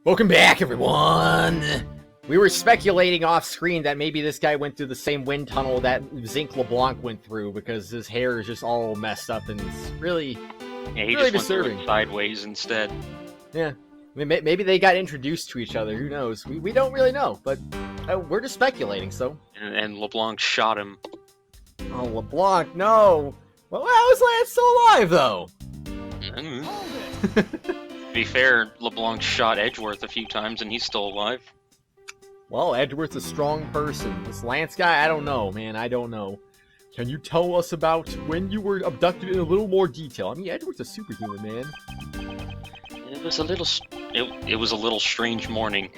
Welcome back, everyone! We were speculating off-screen that maybe this guy went through the same wind tunnel that Zinc LeBlanc went through because his hair is just all messed up and it's really, yeah, he really just disturbing. went sideways instead. Yeah, I mean, maybe they got introduced to each other. Who knows? We don't really know, but we're just speculating. So. And LeBlanc shot him. Oh, LeBlanc, no! Well, how is Lance still alive, though? To be fair, LeBlanc shot Edgeworth a few times and he's still alive. Well, Edgeworth's a strong person. This Lance guy, I don't know, man. I don't know. Can you tell us about when you were abducted in a little more detail? I mean, Edgeworth's a superhuman, man. It was a little strange morning.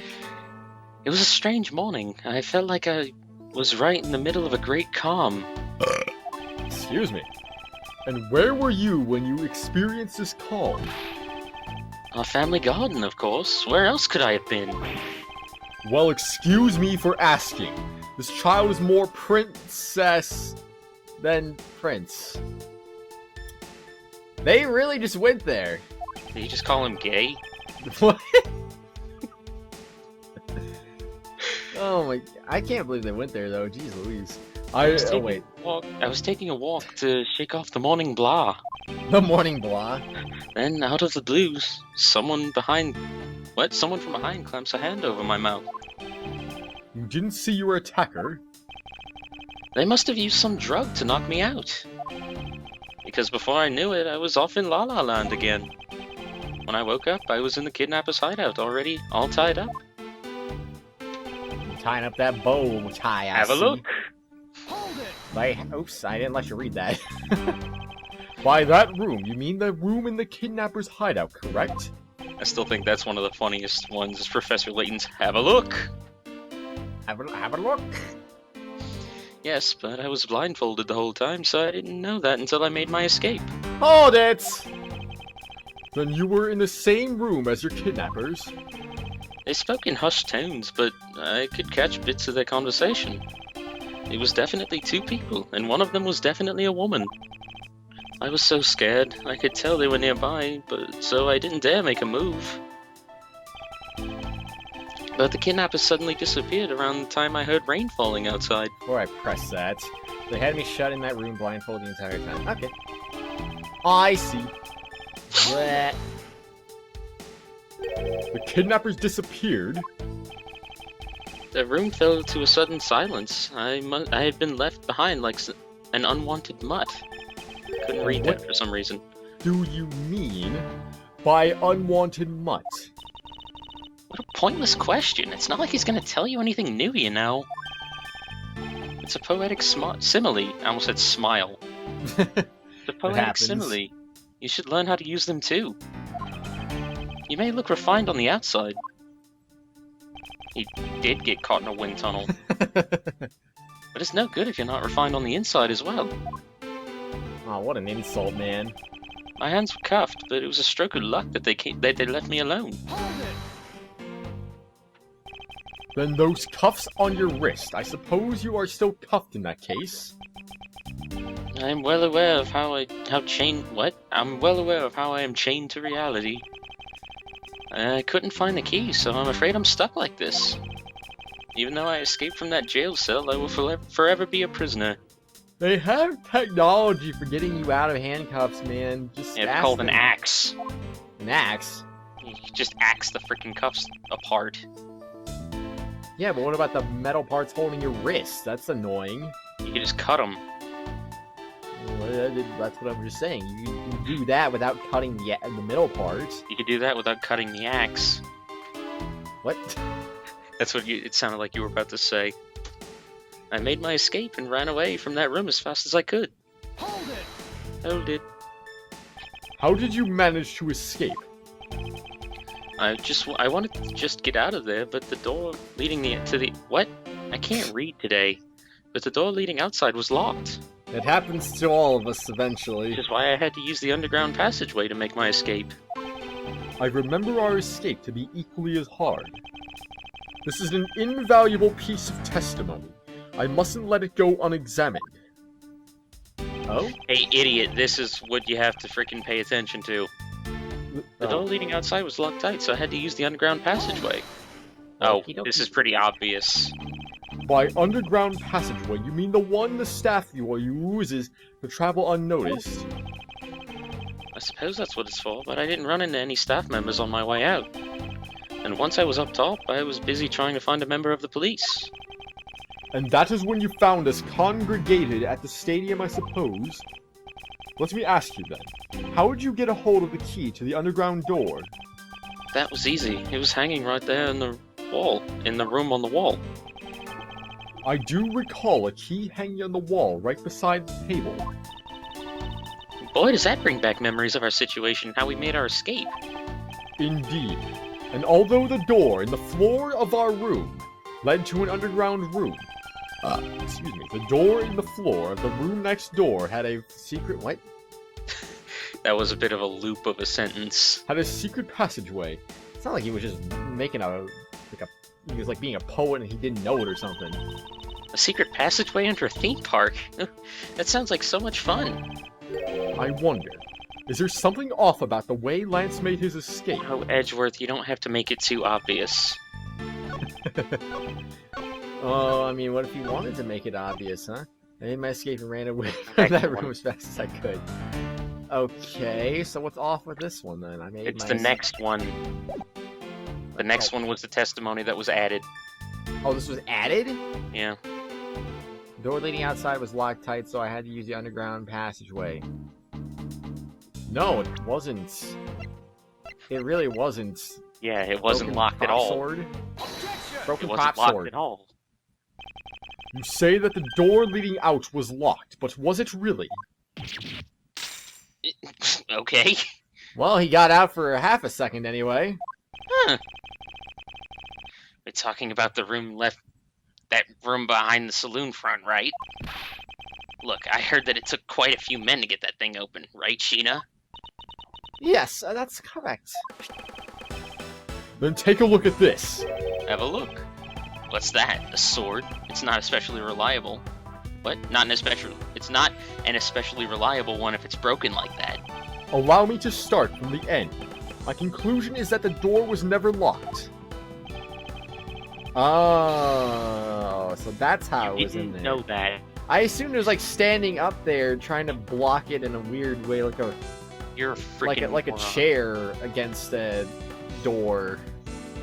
It was a strange morning. I felt like I was right in the middle of a great calm. Excuse me. And where were you when you experienced this calm? Our family garden, of course. Where else could I have been? Well, excuse me for asking. This child is more princess than prince. They really just went there. Did you just call him gay? What? Oh my! I can't believe they went there though. Jeez Louise. Wait. I was taking a walk to shake off the morning blah. The morning blah. Then, out of the blues, someone from behind clamps a hand over my mouth. You didn't see your attacker? They must have used some drug to knock me out. Because before I knew it, I was off in La La Land again. When I woke up, I was in the kidnapper's hideout already, all tied up. Tying up that bow tie. Have a look. Hold it. Oops, I didn't let you read that. By that room, you mean the room in the kidnapper's hideout, correct? I still think that's one of the funniest ones, is Professor Layton's "Have a look." Have a look. Yes, but I was blindfolded the whole time, so I didn't know that until I made my escape. Hold it! Then you were in the same room as your kidnappers? They spoke in hushed tones, but I could catch bits of their conversation. It was definitely two people, and one of them was definitely a woman. I was so scared, I could tell they were nearby, so I didn't dare make a move. But the kidnappers suddenly disappeared around the time I heard rain falling outside. Before I press that, they had me shut in that room blindfolded the entire time. Okay. I see. Blech. The kidnappers disappeared? The room fell to a sudden silence. I had been left behind like an unwanted mutt. Couldn't read that for some reason. Do you mean by unwanted mutt? What a pointless question. It's not like he's gonna tell you anything new, you know. It's a poetic simile. I almost said smile. It's a poetic simile. You should learn how to use them too. You may look refined on the outside. He did get caught in a wind tunnel. But it's no good if you're not refined on the inside as well. Oh, what an insult, man. My hands were cuffed, but it was a stroke of luck that they left me alone. Then those cuffs on your wrist, I suppose you are still cuffed in that case? I'm well aware of how I am chained to reality. I couldn't find the key, so I'm afraid I'm stuck like this. Even though I escaped from that jail cell, I will forever be a prisoner. They have technology for getting you out of handcuffs, man. Just it's called an axe. An axe? You just axe the freaking cuffs apart. Yeah, but what about the metal parts holding your wrist? That's annoying. You can just cut them. Well, that's what I'm just saying. You can do that without cutting the middle part. You could do that without cutting the axe. What? That's what it sounded like you were about to say. I made my escape and ran away from that room as fast as I could. Hold it! Hold it. How did you manage to escape? I wanted to just get out of there, but the door leading to the what? I can't read today. But the door leading outside was locked. It happens to all of us eventually. Which is why I had to use the underground passageway to make my escape. I remember our escape to be equally as hard. This is an invaluable piece of testimony. I mustn't let it go unexamined. Oh? Hey, idiot, this is what you have to freaking pay attention to. The door leading outside was locked tight, so I had to use the underground passageway. Oh, this is pretty obvious. By underground passageway, you mean the one the staff viewer uses to travel unnoticed? I suppose that's what it's for, but I didn't run into any staff members on my way out. And once I was up top, I was busy trying to find a member of the police. And that is when you found us congregated at the stadium, I suppose? Let me ask you then, how did you get a hold of the key to the underground door? That was easy. It was hanging right there in the wall, in the room on the wall. I do recall a key hanging on the wall right beside the table. Boy, does that bring back memories of our situation, how we made our escape. Indeed. And although the door in the floor of our room led to an underground room, the door in the floor of the room next door had a secret, what? That was a bit of a loop of a sentence. Had a secret passageway. It's not like he was just making he was like being a poet and he didn't know it or something. A secret passageway into a theme park? That sounds like so much fun. I wonder, is there something off about the way Lance made his escape? Oh, Edgeworth, you don't have to make it too obvious. Oh, I mean, what if he wanted to make it obvious, huh? I made my escape and ran away from that room as fast as I could. Okay, so what's off with this one then? It's the next one. The next one was the testimony that was added. Oh, this was added? Yeah. Door leading outside was locked tight, so I had to use the underground passageway. No, it wasn't. It really wasn't. Yeah, it wasn't locked at all. Sword? Broken it wasn't prop locked sword. at all. You say that the door leading out was locked, but was it really? Okay. Well, he got out for half a second anyway. Huh. We're talking about the room that room behind the saloon front, right? Look, I heard that it took quite a few men to get that thing open, right, Sheena? Yes, that's correct. Then take a look at this. Have a look. What's that? A sword? It's not especially reliable. What? It's not an especially reliable one if it's broken like that. Allow me to start from the end. My conclusion is that the door was never locked. Oh, so that's how it was in there. You didn't know that. I assumed it was like standing up there trying to block it in a weird way, like a You're a freaking like a moron. chair against a door.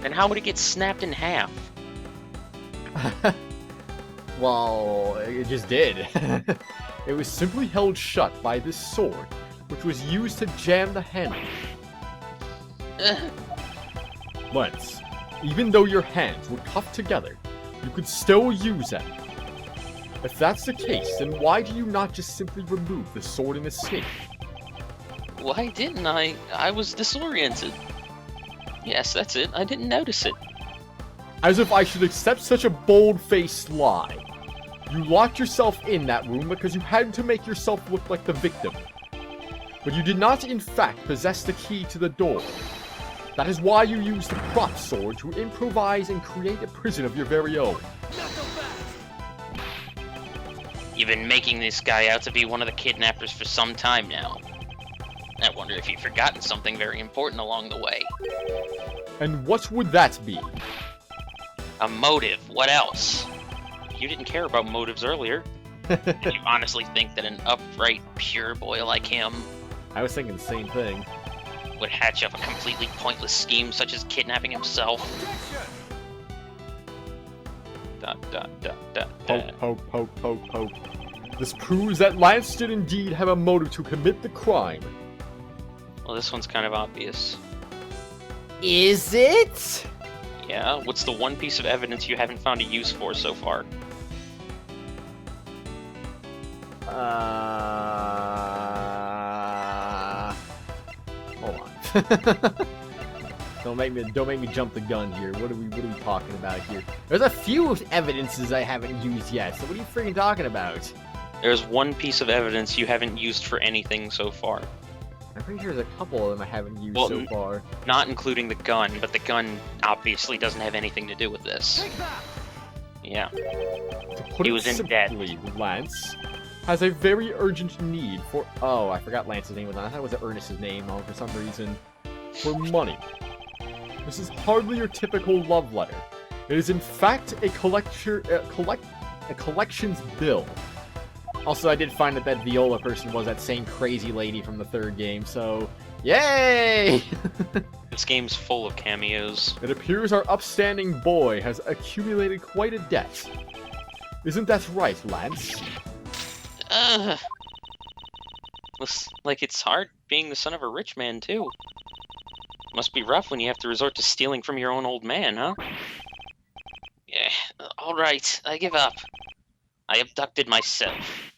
And how would it get snapped in half? Well, it just did. It was simply held shut by this sword, which was used to jam the handle. Lance, even though your hands were cuffed together, you could still use them. If that's the case, then why do you not just simply remove the sword and escape? Why didn't I? I was disoriented. Yes, that's it. I didn't notice it. As if I should accept such a bold-faced lie. You locked yourself in that room because you had to make yourself look like the victim. But you did not, in fact, possess the key to the door. That is why you used the prop sword to improvise and create a prison of your very own. You've been making this guy out to be one of the kidnappers for some time now. I wonder if you've forgotten something very important along the way. And what would that be? A motive. What else? You didn't care about motives earlier. Did you honestly think that an upright, pure boy like him I was thinking the same thing. would hatch up a completely pointless scheme such as kidnapping himself? Poke, poke, poke, poke, poke. This proves that Lance did indeed have a motive to commit the crime. Well, this one's kind of obvious. Is it? Yeah, what's the one piece of evidence you haven't found a use for so far? Hold on. Don't make me jump the gun here. What are we talking about here? There's a few evidences I haven't used yet. So what are you freaking talking about? There's one piece of evidence you haven't used for anything so far. I'm pretty sure there's a couple of them I haven't used Well, so far. Not including the gun, but the gun obviously doesn't have anything to do with this. Yeah. To put He it was in debt. simply, Lance has a very urgent need for... Oh, I forgot Lance's name was on. I thought it was Ernest's name for some reason. for money. This is hardly your typical love letter. It is in fact a collections bill. Also, I did find that Viola person was that same crazy lady from the third game, so yay! This game's full of cameos. It appears our upstanding boy has accumulated quite a debt. Isn't that right, Lance? Looks like it's hard being the son of a rich man, too. Must be rough when you have to resort to stealing from your own old man, huh? Yeah, alright, I give up. I abducted myself.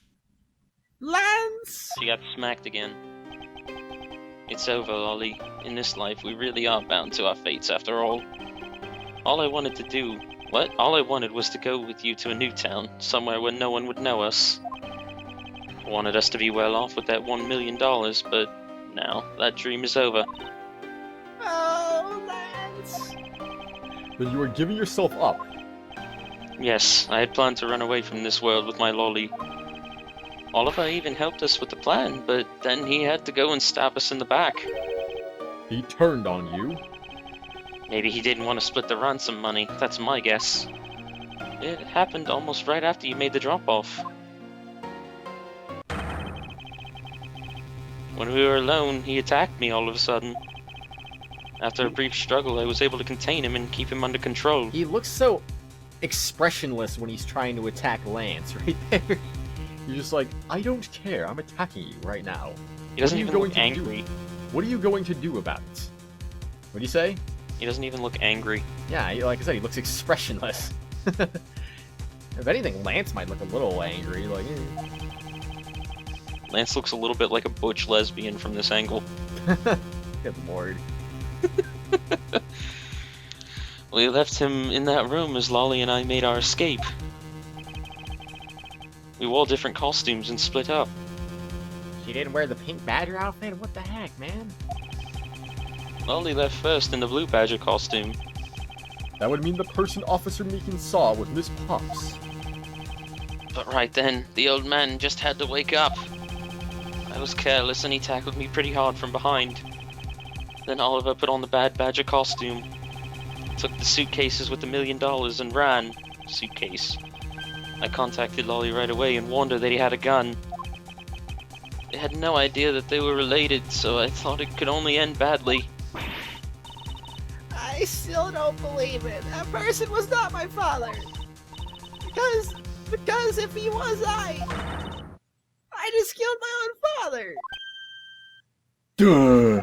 Lance! She got smacked again. It's over, Ollie. In this life, we really are bound to our fates, after all. All I wanted was to go with you to a new town, somewhere where no one would know us. I wanted us to be well off with that $1 million, but now that dream is over. Oh, Lance! Then you are giving yourself up. Yes, I had planned to run away from this world with my lolly. Oliver even helped us with the plan, but then he had to go and stab us in the back. He turned on you. Maybe he didn't want to split the ransom money, that's my guess. It happened almost right after you made the drop-off. When we were alone, he attacked me all of a sudden. After a brief struggle, I was able to contain him and keep him under control. He looks so expressionless when he's trying to attack Lance, right there. You're just like, I don't care, I'm attacking you right now. He doesn't even look angry. What are you going to do about it? What do you say? He doesn't even look angry. Yeah, like I said, he looks expressionless. If anything, Lance might look a little angry, like... Lance looks a little bit like a butch lesbian from this angle. Good lord. We left him in that room as Lolly and I made our escape. We wore different costumes and split up. She didn't wear the pink badger outfit? What the heck, man? Lolly left first in the blue badger costume. That would mean the person Officer Meekin saw was Miss Pops. But right then, the old man just had to wake up. I was careless and he tackled me pretty hard from behind. Then Oliver put on the bad badger costume, took the suitcases with $1 million and ran. Suitcase. I contacted Lolly right away and warned her that he had a gun. They had no idea that they were related, so I thought it could only end badly. I still don't believe it. That person was not my father. Because if he was, I just killed my own father. Duh.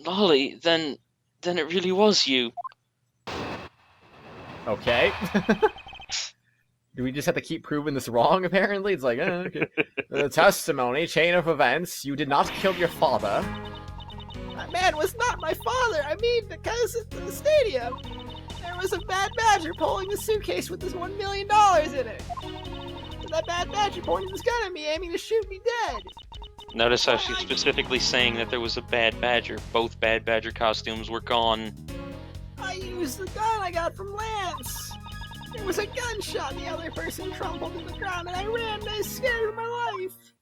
Lolly, then it really was you. Okay. Do we just have to keep proving this wrong, apparently? It's like, okay. The testimony, chain of events, you did not kill your father. That man was not my father. I mean, because at the stadium, there was a bad badger pulling the suitcase with this $1 million in it. And that bad badger pointed his gun at me, aiming to shoot me dead. Notice how she's specifically saying that there was a bad badger. Both bad badger costumes were gone. I used the gun I got from Lance. There was a gunshot, the other person crumpled to the ground, and I ran and I was scared for my life.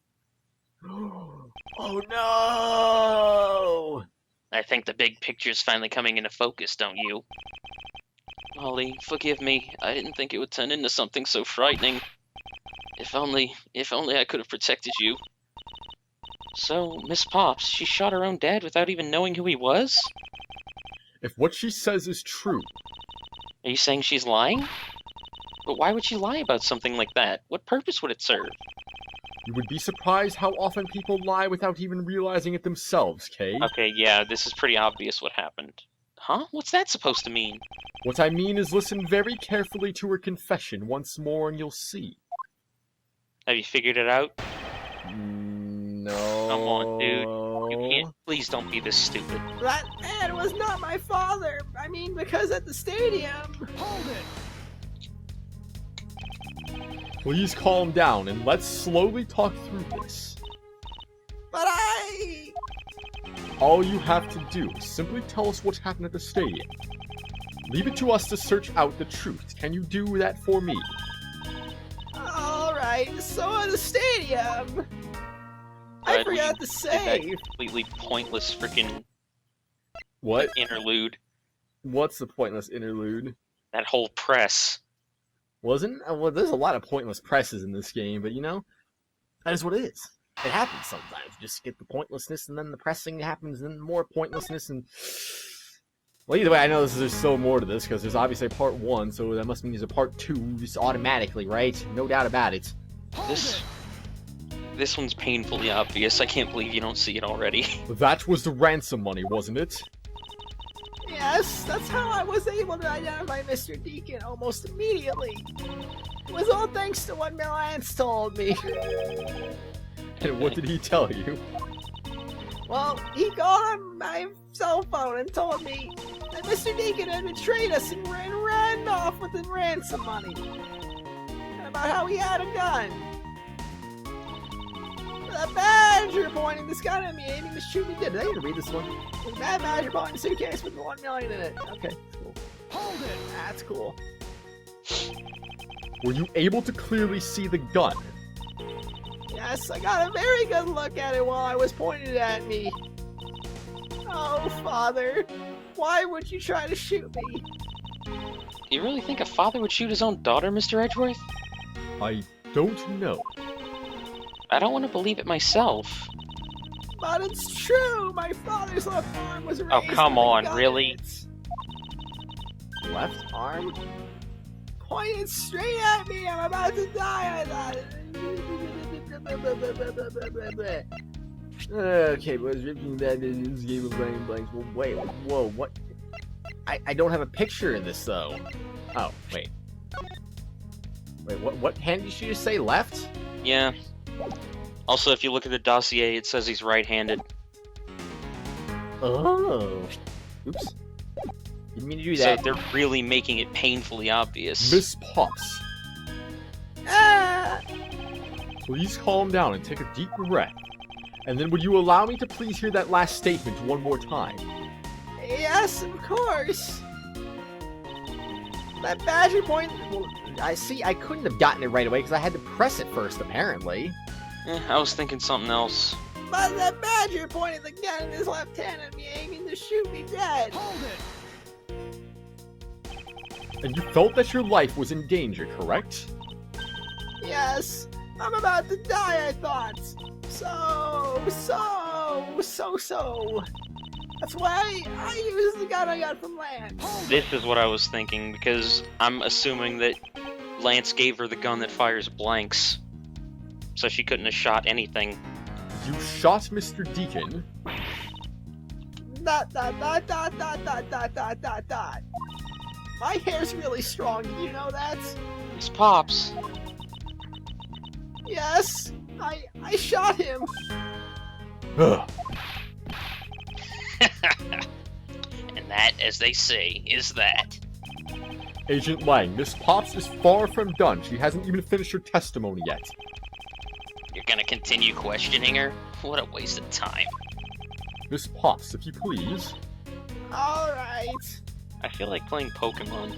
Oh no! I think the big picture's finally coming into focus, don't you? Lolly, forgive me. I didn't think it would turn into something so frightening. If only I could have protected you. So, Miss Pops, she shot her own dad without even knowing who he was? If what she says is true... Are you saying she's lying? But why would she lie about something like that? What purpose would it serve? You would be surprised how often people lie without even realizing it themselves, Kay. Okay, yeah, this is pretty obvious what happened. Huh? What's that supposed to mean? What I mean is listen very carefully to her confession once more and you'll see. Have you figured it out? No. Come on, dude. You can't. Please don't be this stupid. That man was not my father. I mean, because at the stadium... Hold it! Please calm down and let's slowly talk through this. But I... All you have to do is simply tell us what happened at the stadium. Leave it to us to search out the truth. Can you do that for me? Alright, so at the stadium... I forgot to save. Completely pointless freaking What? interlude. What's the pointless interlude? That whole press. Wasn't? Well, there's a lot of pointless presses in this game, but you know, that is what it is. It happens sometimes. You just get the pointlessness, and then the pressing happens, and then more pointlessness, and... Well, either way, I know there's still more to this, because there's obviously a part 1, so that must mean there's a part 2 just automatically, right? No doubt about it. This one's painfully obvious. I can't believe you don't see it already. That was the ransom money, wasn't it? Yes, that's how I was able to identify Mr. Deacon almost immediately. It was all thanks to what Lance told me. And what did he tell you? Well, he called on my cell phone and told me that Mr. Deacon had betrayed us and ran off with the ransom money. And about how he had a gun. The badger pointing this gun at me, aiming to shoot me dead. Did I need to read this one? The bad badger pointing the suitcase with the $1 million in it. Okay, cool. Hold it! That's cool. Were you able to clearly see the gun? Yes, I got a very good look at it while I was pointed at me. Oh, Father, why would you try to shoot me? Do you really think a father would shoot his own daughter, Mr. Edgeworth? I don't know. I don't want to believe it myself. But it's true! My father's left arm was raised. Oh, come with a on, gun really? in it. Left arm? Pointed straight at me! I'm about to die, I thought. Okay, but ripping that in this game of brain blanks. Well, wait, whoa, what? I don't have a picture of this, though. Oh, wait. Wait, what hand did she just say? Left? Yeah. Also, if you look at the dossier, it says he's right-handed. Oh. Oops. Didn't mean to do that. So they're really making it painfully obvious. Miss Pops, Ah! please calm down and take a deep breath. And then would you allow me to please hear that last statement one more time? Yes, of course. That badger point. Well, I see, I couldn't have gotten it right away because I had to press it first, apparently. I was thinking something else. But that badger pointed the gun in his left hand at me, aiming to shoot me dead. Hold it. And you felt that your life was in danger, correct? Yes, I'm about to die, I thought. So. That's why I used the gun I got from Lance. This is what I was thinking, because I'm assuming that Lance gave her the gun that fires blanks. So she couldn't have shot anything. You shot Mr. Deacon. ... My hair's really strong, did you know that? It's Pops. Yes, I shot him. Ugh. And that, as they say, is that. Agent Lang, Miss Pops is far from done. She hasn't even finished her testimony yet. You're gonna continue questioning her? What a waste of time. Miss Pops, if you please. Alright. I feel like playing Pokemon.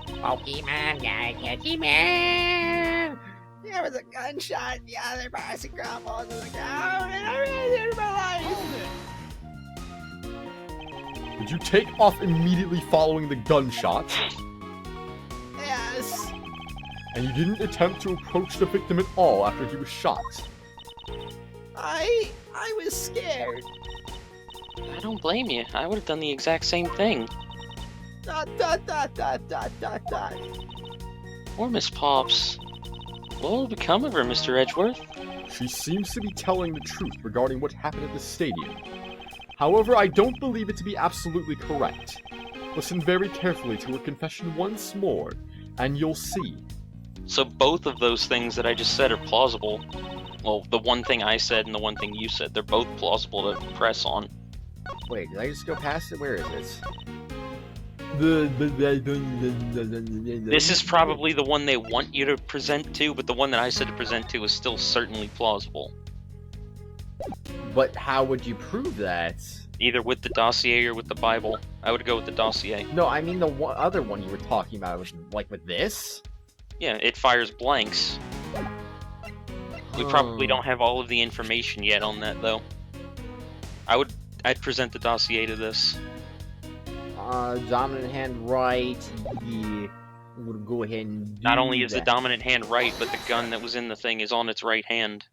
Pokemon, Pokemon. There was a gunshot and the other person crumbled to the ground and I ran into my life. Did you take off immediately following the gunshot? Yes. And you didn't attempt to approach the victim at all after he was shot? I was scared. I don't blame you. I would have done the exact same thing. ... Or Miss Pops. What will become of her, Mr. Edgeworth? She seems to be telling the truth regarding what happened at the stadium. However, I don't believe it to be absolutely correct. Listen very carefully to her confession once more, and you'll see. So both of those things that I just said are plausible. Well, the one thing I said and the one thing you said, they're both plausible to press on. Wait, did I just go past it? Where is it? This is probably the one they want you to present to, but the one that I said to present to is still certainly plausible. But how would you prove that? Either with the dossier or with the Bible. I would go with the dossier. No, I mean the other one you were talking about, like with this? Yeah, it fires blanks. We probably don't have all of the information yet on that, though. I'd present the dossier to this. Dominant hand right. Yeah. We'll go ahead and do Not only is the that. dominant hand right, but the gun that was in the thing is on its right hand.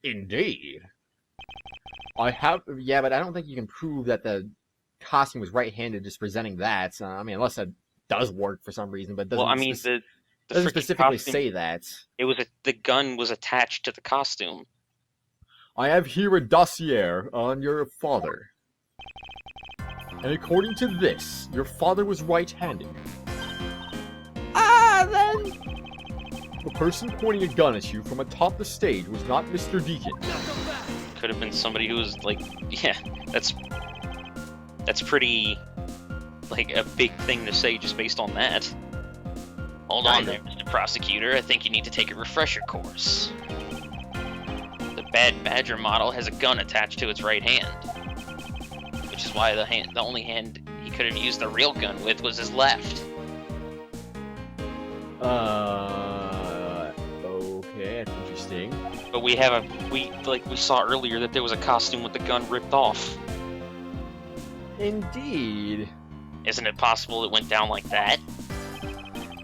Indeed. Yeah, but I don't think you can prove that the costume was right-handed just presenting that. I mean, unless that does work for some reason, but doesn't, Well, I mean, the doesn't freaking specifically costume, say that. it was the gun was attached to the costume. I have here a dossier on your father. And according to this, your father was right-handed. Then... The person pointing a gun at you from atop the stage was not Mr. Deacon. Could have been somebody who was like, yeah, that's pretty, like, a big thing to say just based on that. Hold on there, Mr. Prosecutor. I think you need to take a refresher course. The Bad Badger model has a gun attached to its right hand, which is why the only hand he could have used the real gun with was his left. Okay, that's interesting. But we saw earlier that there was a costume with the gun ripped off. Indeed. Isn't it possible it went down like that?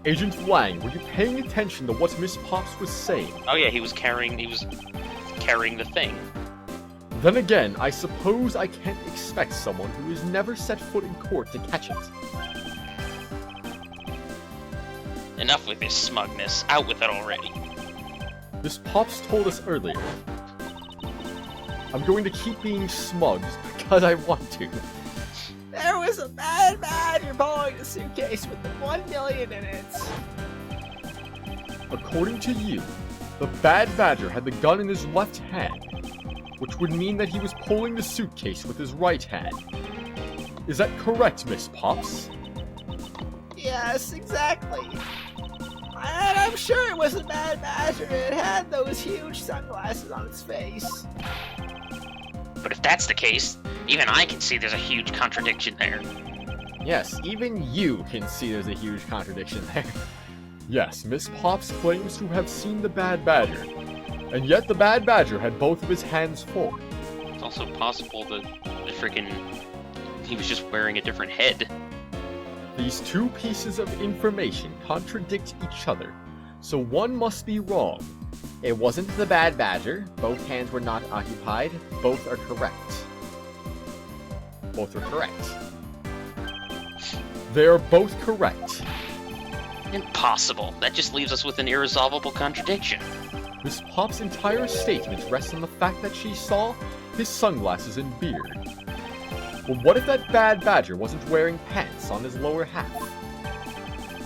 Agent Lang, were you paying attention to what Miss Pops was saying? Oh yeah, he was carrying the thing. Then again, I suppose I can't expect someone who has never set foot in court to catch it. Enough with this smugness. Out with it already. Miss Pops told us earlier. I'm going to keep being smug because I want to. There was a bad badger pulling a suitcase with the $1 million in it. According to you, the Bad Badger had the gun in his left hand, which would mean that he was pulling the suitcase with his right hand. Is that correct, Miss Pops? Yes, exactly. And I'm sure it was a bad badger. It had those huge sunglasses on its face. But if that's the case, even I can see there's a huge contradiction there. Yes, even you can see there's a huge contradiction there. Yes, Miss Pops claims to have seen the Bad Badger, and yet the Bad Badger had both of his hands full. It's also possible that he was just wearing a different head. These two pieces of information contradict each other, so one must be wrong. It wasn't the Bad Badger. Both hands were not occupied. Both are correct. Both are correct. They are both correct. Impossible. That just leaves us with an irresolvable contradiction. Miss Pop's entire statement rests on the fact that she saw his sunglasses and beard. Well, what if that Bad Badger wasn't wearing pants on his lower half?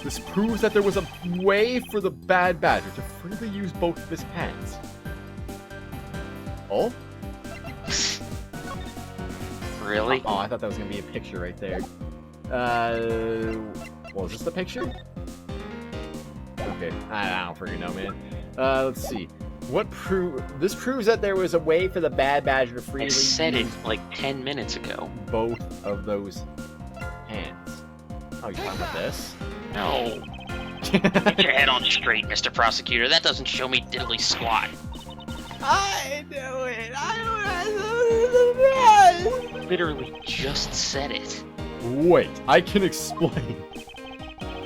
This proves that there was a way for the Bad Badger to freely use both of his hands. Oh? Really? Oh, I thought that was gonna be a picture right there. Was this the picture? Okay, I don't freaking know, man. Let's see. This proves that there was a way for the Bad Badger to freely I said it use like 10 minutes ago. both of those hands. Oh, you're talking about this? No. Get your head on straight, Mr. Prosecutor. That doesn't show me diddly squat. I knew it. Literally just said it. Wait, I can explain.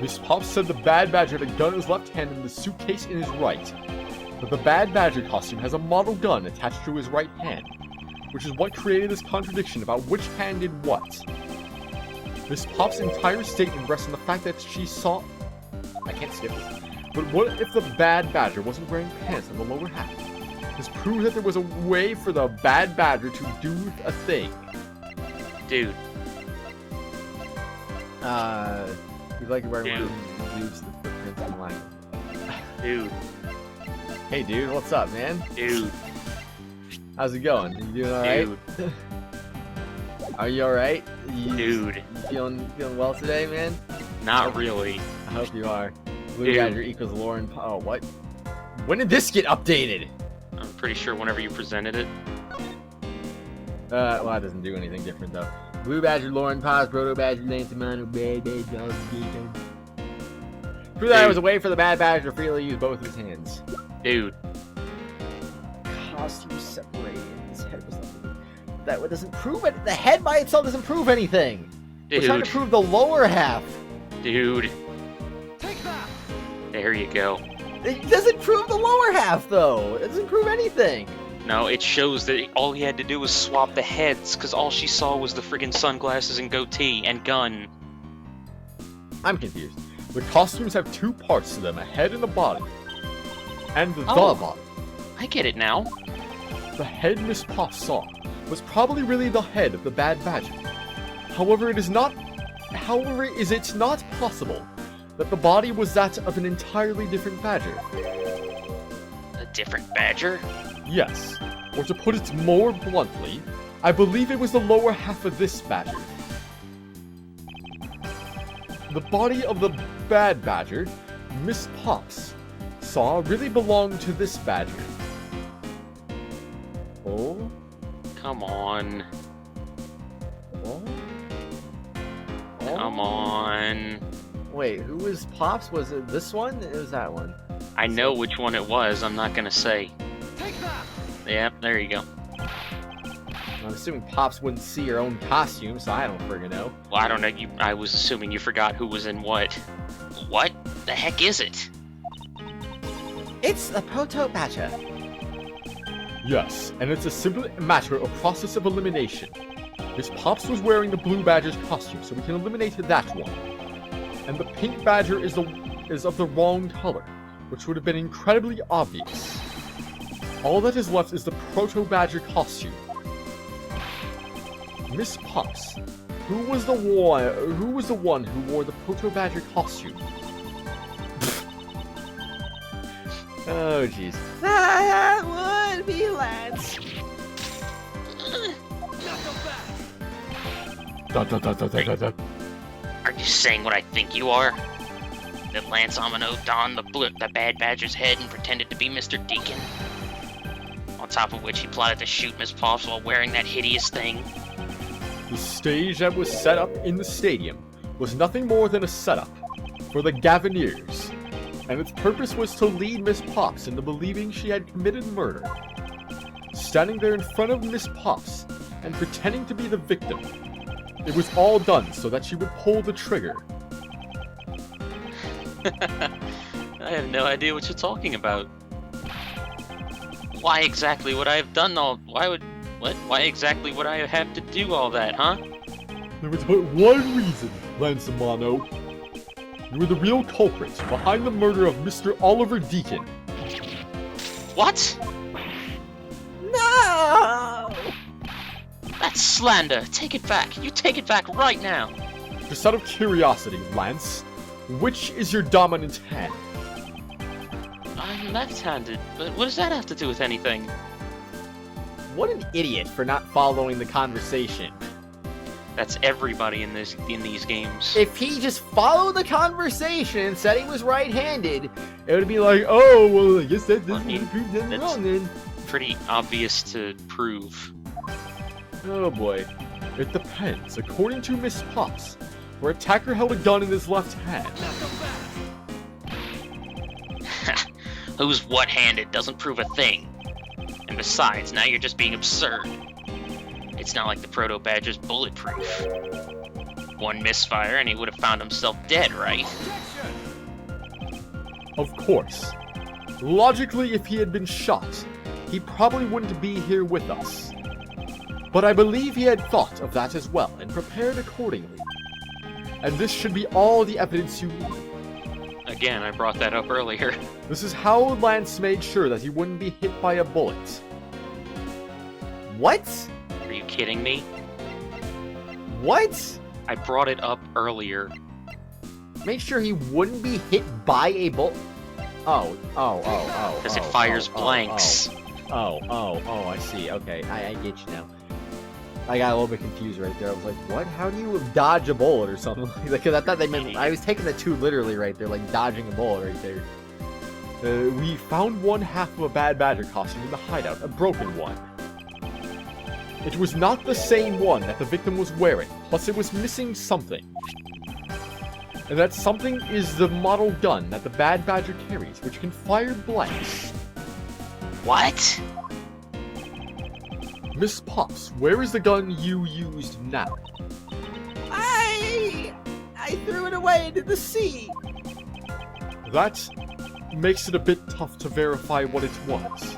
Miss Pop said the Bad Badger had a gun in his left hand and the suitcase in his right. But the Bad Badger costume has a model gun attached to his right hand, which is what created this contradiction about which hand did what. Miss Pop's entire statement rests on the fact that she saw... I can't skip this. But what if the Bad Badger wasn't wearing pants on the lower half? This proves that there was a way for the Bad Badger to do a thing. Dude. You'd like to wear boots the footprints on the line. Dude. Hey, dude, what's up, man? Dude. How's it going? You doing alright? Dude. Are you alright? Dude. You feeling well today, man? Not really. I hope you are. Blue Dude. Badger equals Lauren. Oh, what? When did this get updated? I'm pretty sure whenever you presented it. Well, that doesn't do anything different though. Blue Badger, Lauren Paz, Proto Badger, Lance Manu, Bad Badger. Prove that it was a way for the Bad Badger to freely use both of his hands. Dude. costume separated. His head was nothing. That doesn't prove it. The head by itself doesn't prove anything. Dude. We're trying to prove the lower half. Dude. Take that. There you go. It doesn't prove the lower half, though. It doesn't prove anything. No, it shows that all he had to do was swap the heads, because all she saw was the friggin' sunglasses and goatee and gun. I'm confused. The costumes have two parts to them, a head and a body. And the Oh. body. I get it now. The head Miss Pops saw was probably really the head of the Bad Badger. However, it is not possible that the body was that of an entirely different badger. A different badger? Yes, or to put it more bluntly, I believe it was the lower half of this badger. The body of the Bad Badger, Miss Pops, saw really belonged to this badger. Oh? Come on. Oh? Come on. Wait, who was Pops? Was it this one? It was that one. I know which one it was, I'm not gonna say. Take that. Yep, there you go. I'm assuming Pops wouldn't see her own costume, so I don't friggin' know. Well, I don't know, I was assuming you forgot who was in what. What the heck is it? It's a proto badger. Yes, and it's a simple matter of process of elimination. Miss Pops was wearing the blue badger's costume, so we can eliminate that one. And the pink badger is of the wrong color, which would have been incredibly obvious. All that is left is the proto badger costume. Miss Pops, who was the one who wore the proto badger costume? Oh, jeez. That would be Lance. Da, da, da, da, da, da, da. Are you saying what I think you are? That Lance Amano donned the Bad Badger's head and pretended to be Mr. Deacon? On top of which he plotted to shoot Miss Pops while wearing that hideous thing? The stage that was set up in the stadium was nothing more than a setup for the Gavineers, and its purpose was to lead Miss Pops into believing she had committed murder. Standing there in front of Miss Pops and pretending to be the victim, it was all done so that she would pull the trigger. I have no idea what you're talking about. Why exactly would I have done all... Why exactly would I have to do all that, huh? There was but one reason, Lance Amano. You were the real culprit behind the murder of Mr. Oliver Deacon. What? No. That's slander. Take it back. You take it back right now. Just out of curiosity, Lance, which is your dominant hand? I'm left-handed, but what does that have to do with anything? What an idiot for not following the conversation. That's everybody in these games. If he just followed the conversation and said he was right-handed, it would be like, oh, well, I guess that doesn't prove them that's- wrong then. Pretty obvious to prove. Oh boy. It depends. According to Miss Pops, where attacker held a gun in his left hand. Who's what-handed doesn't prove a thing. And besides, now you're just being absurd. It's not like the Proto Badger's bulletproof. One misfire and he would have found himself dead, right? Of course. Logically, if he had been shot, he probably wouldn't be here with us. But I believe he had thought of that as well and prepared accordingly. And this should be all the evidence you need. Again, I brought that up earlier. This is how Lance made sure that he wouldn't be hit by a bullet. What? Are you kidding me? What? I brought it up earlier. Make sure he wouldn't be hit by a bullet. Oh. Because it fires blanks. I see. Okay, I get you now. I got a little bit confused right there. I was like, what? How do you dodge a bullet or something? Because I thought they meant... I was taking the two literally right there, like dodging a bullet right there. We found one half of a Bad Badger costume in the hideout, a broken one. It was not the same one that the victim was wearing, plus it was missing something. And that something is the model gun that the Bad Badger carries, which can fire blanks. What? Miss Pops, where is the gun you used now? I threw it away into the sea. That makes it a bit tough to verify what it was.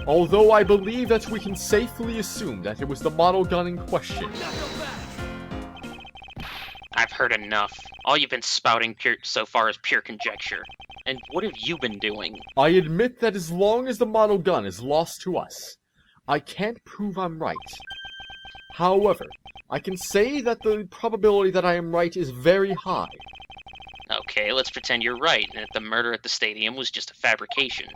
Although I believe that we can safely assume that it was the model gun in question. I've heard enough. All you've been spouting so far is pure conjecture. And what have you been doing? I admit that as long as the model gun is lost to us, I can't prove I'm right. However, I can say that the probability that I am right is very high. Okay, let's pretend you're right, and that the murder at the stadium was just a fabrication.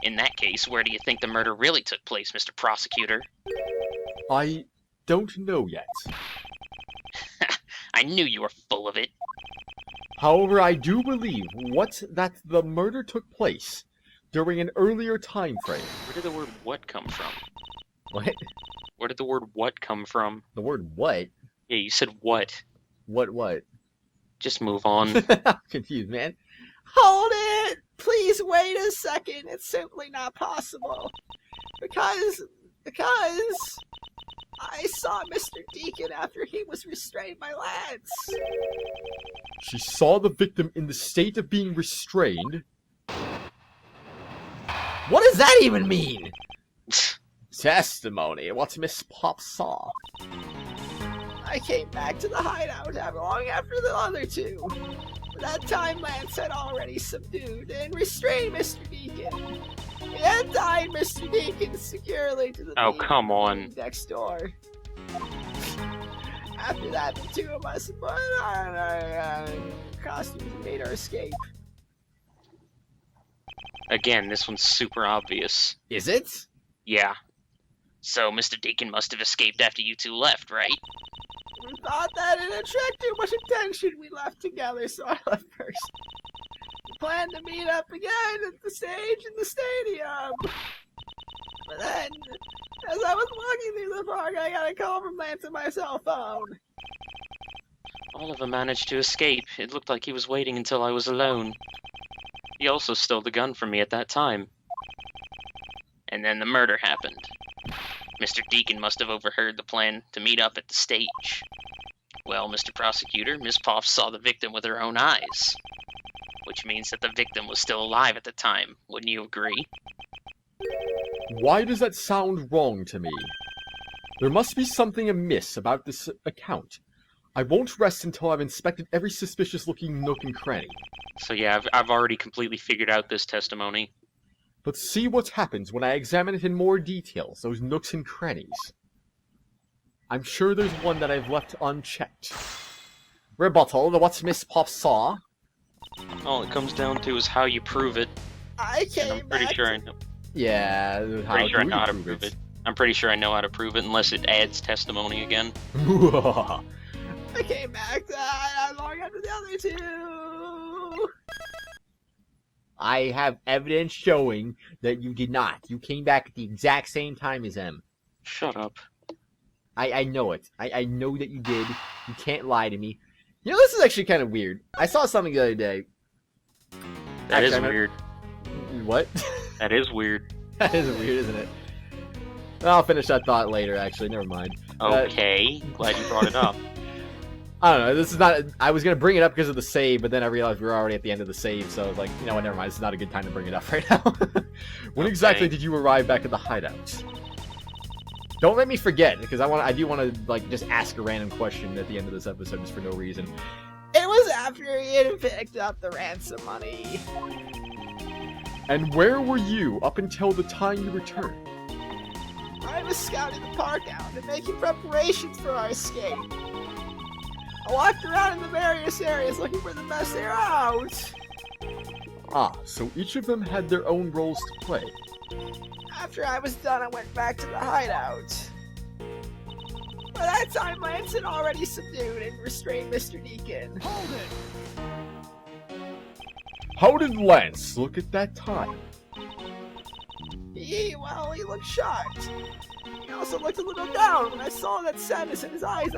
In that case, where do you think the murder really took place, Mr. Prosecutor? I don't know yet. I knew you were full of it. However, I do believe that the murder took place during an earlier time frame. Where did the word what come from? What? Where did the word what come from? The word what? Yeah, you said what. What? Just move on. I'm confused, man. Hold it! Please wait a second. It's simply not possible. Because I saw Mr. Deacon after he was restrained by Lance. She saw the victim in the state of being restrained. What does that even mean? Testimony. What's Miss Pop saw? I came back to the hideout long after the other two. By that time, Lance had already subdued and restrained Mr. Deacon. He had tied Mr. Deacon securely to the Oh, come on. next door. After that, the two of us put on our costumes and made our escape. Again, this one's super obvious. Is it? Yeah. So, Mr. Deacon must have escaped after you two left, right? We thought that it attracted too much attention. We left together, so I left first. We planned to meet up again at the stage in the stadium. But then, as I was walking through the park, I got a call from Lance on my cell phone. Oliver managed to escape. It looked like he was waiting until I was alone. He also stole the gun from me at that time. And then the murder happened. Mr. Deacon must have overheard the plan to meet up at the stage. Well, Mr. Prosecutor, Miss Poff saw the victim with her own eyes. Which means that the victim was still alive at the time. Wouldn't you agree? Why does that sound wrong to me? There must be something amiss about this account. I won't rest until I've inspected every suspicious-looking nook and cranny. So yeah, I've already completely figured out this testimony. But see what happens when I examine it in more details, those nooks and crannies. I'm sure there's one that I've left unchecked. Rebuttal. What's Miss Pop saw? All it comes down to is how you prove it. I And came I'm pretty back sure I to... know. Yeah. How Pretty sure I do know you how to prove it. I'm pretty sure I know how to prove it, unless it adds testimony again. I came back to that long after the other two. I have evidence showing that you did not. You came back at the exact same time as them. Shut up. I know it. I know that you did. You can't lie to me. You know, this is actually kind of weird. I saw something the other day. That is Actually, weird. What? That is weird. That is weird, isn't it? I'll finish that thought later, actually. Never mind. Okay, glad you brought it up. I don't know. This is not... I was going to bring it up because of the save, but then I realized we were already at the end of the save, so I was like, you know what, never mind. This is not a good time to bring it up right now. When exactly did you arrive back at the hideout? Don't let me forget, because I do want to, like, just ask a random question at the end of this episode just for no reason. It was after he had picked up the ransom money. And where were you up until the time you returned? I was scouting the park out and making preparations for our escape. I walked around in the various areas looking for the best air out. Ah, so each of them had their own roles to play. After I was done, I went back to the hideout. By that time, Lance had already subdued and restrained Mr. Deacon. Hold it! How did Lance look at that time? He looked shocked. He also looked a little down. When I saw that sadness in his eyes,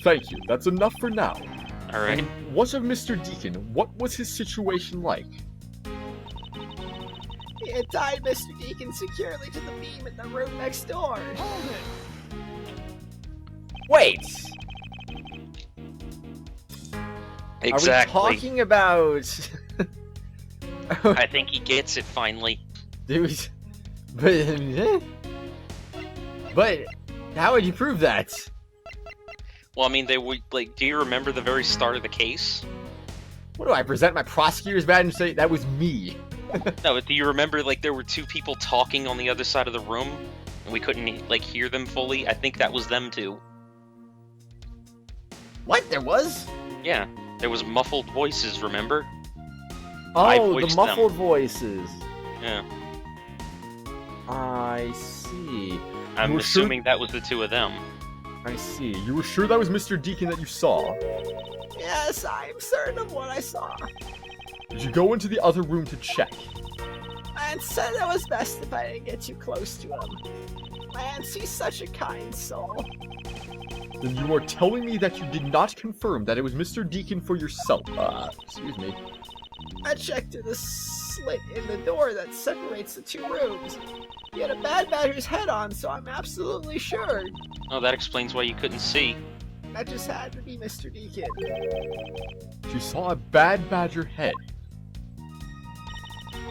Thank you, that's enough for now. Alright. And what of Mr. Deacon? What was his situation like? He had tied Mr. Deacon securely to the beam in the room next door. Wait! Exactly. Are we talking about... I think he gets it finally. Dude, but how would you prove that? Well, I mean, they would, like, do you remember the very start of the case? What do I present my prosecutor's badge and say that was me? No, but do you remember, like, there were two people talking on the other side of the room, and we couldn't, like, hear them fully? I think that was them two. What? There was? Yeah, there was muffled voices, remember? I Oh, the voiced muffled them. voices. Yeah. I see. I'm You were assuming that was the two of them. I see. You were sure that was Mr. Deacon that you saw? Yes, I'm certain of what I saw. Did you go into the other room to check? Man said it was best if I didn't get too close to him. Man, he's such a kind soul. Then you are telling me that you did not confirm that it was Mr. Deacon for yourself. Excuse me. I checked through the slit in the door that separates the two rooms. He had a bad badger's head on, so I'm absolutely sure. Oh, that explains why you couldn't see. That just had to be Mr. Deacon. She saw a bad badger head.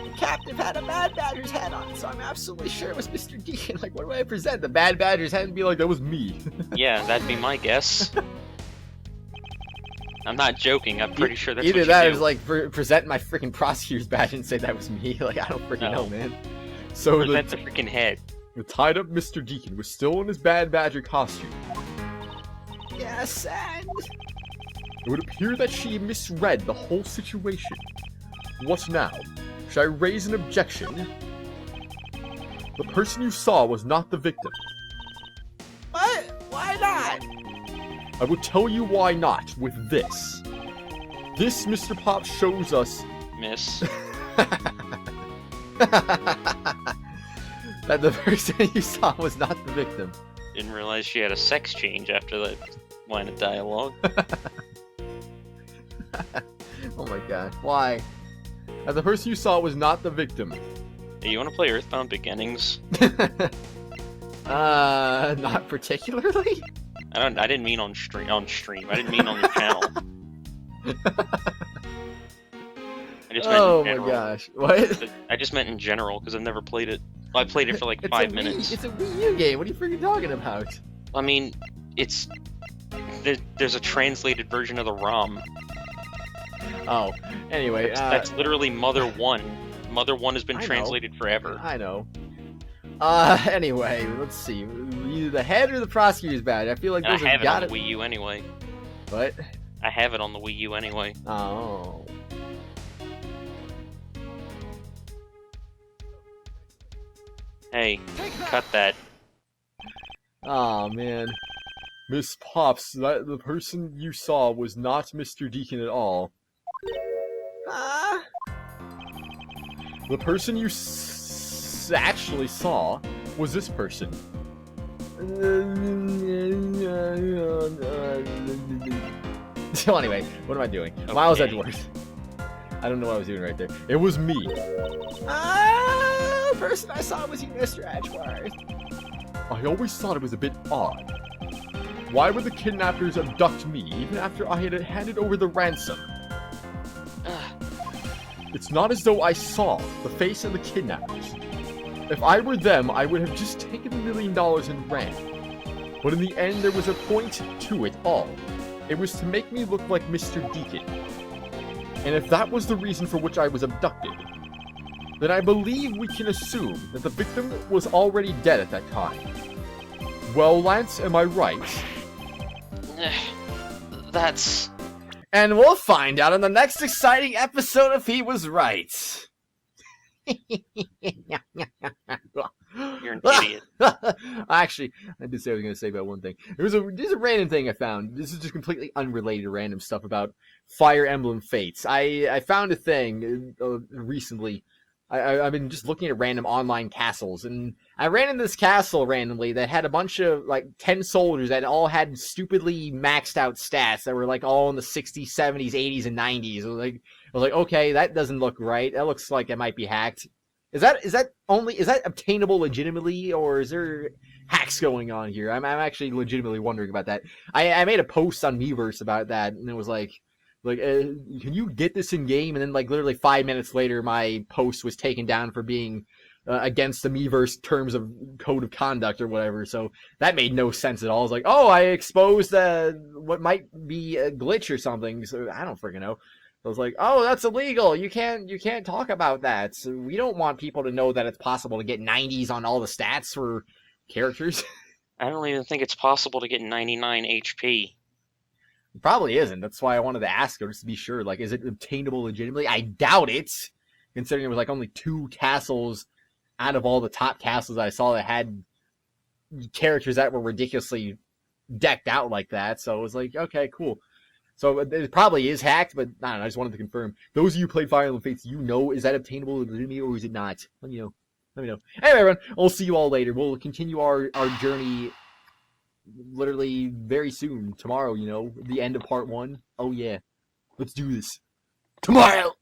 The captain had a bad badger's head on, so I'm absolutely sure it was Mr. Deacon. Like, what do I present? The bad badger's head and be like, That was me. Yeah, that'd be my guess. I'm not joking, I'm pretty sure that's either what that you or do. just, like, present my freaking prosecutor's badge and say that was me. Like, I don't freaking No. know, man. So Present the freaking head. the tied up Mr. Deacon was still in his bad badger costume. Yes, and It would appear that she misread the whole situation. What now? Should I raise an objection? The person you saw was not the victim. what? Why not? I will tell you why not with this. This, Mr. Pop, shows us Miss. That the person you saw was not the victim. Didn't realize she had a sex change after that line of dialogue. Oh my god. Why? that the person you saw was not the victim. Hey, you wanna play Earthbound Beginnings? Not particularly? I didn't mean on stream. I didn't mean on your channel. I just meant Oh in my general. gosh. What? I just meant in general because I've never played it. I played it for like It's 5 a minutes. It's a Wii U game. What are you freaking talking about? I mean, it's there's a translated version of the ROM. Oh, anyway. That's literally Mother 1. Mother 1 has been I know. translated forever. I know. Anyway, let's see. Either the head or the prosecutor's badge. I feel like I those have have it on got the Wii U anyway. What? I have it on the Wii U anyway. Oh. Hey, cut that. Oh man. Miss Pops, that the person you saw was not Mr. Deacon at all. Huh? The person you actually saw was this person. So anyway, what am I doing? Okay. Miles Edgeworth. I don't know what I was doing right there. It was me. The person I saw was you, Mr. Edgeworth. I always thought it was a bit odd. Why would the kidnappers abduct me even after I had handed over the ransom? Ugh. It's not as though I saw the face of the kidnappers. If I were them, I would have just taken $1 million and ran. But in the end, there was a point to it all. It was to make me look like Mr. Deacon. And if that was the reason for which I was abducted, then I believe we can assume that the victim was already dead at that time. Well, Lance, am I right? That's... And we'll find out in the next exciting episode if he was right. You're an idiot. Actually, I did say I was going to say about one thing. There's a random thing I found. This is just completely unrelated random stuff about Fire Emblem Fates. I found a thing recently. I've been just looking at random online castles, and I ran into this castle randomly that had a bunch of, like, 10 soldiers that all had stupidly maxed out stats that were, like, all in the 60s, 70s, 80s, and 90s. I was like, okay, that doesn't look right. That looks like it might be hacked. Is that obtainable legitimately, or is there hacks going on here? I'm actually legitimately wondering about that. I made a post on Miiverse about that, and it was like, can you get this in game? And then like literally 5 minutes later, my post was taken down for being against the Miiverse terms of code of conduct or whatever. So that made no sense at all. I was like, oh, I exposed what might be a glitch or something. So I don't freaking know. I was like, oh, that's illegal. You can't talk about that. So we don't want people to know that it's possible to get 90s on all the stats for characters. I don't even think it's possible to get 99 HP. It probably isn't. That's why I wanted to ask her, just to be sure. Like, is it obtainable legitimately? I doubt it, considering there was like only 2 castles out of all the top castles I saw that had characters that were ridiculously decked out like that. So it was like, okay, cool. So it probably is hacked, but I don't know, I just wanted to confirm. Those of you who played Fire Emblem Fates, is that obtainable legitimately, or is it not? Let me know. Let me know. Anyway, everyone, we'll see you all later. We'll continue our journey literally very soon. Tomorrow, the end of part 1. Oh, yeah. Let's do this. Tomorrow!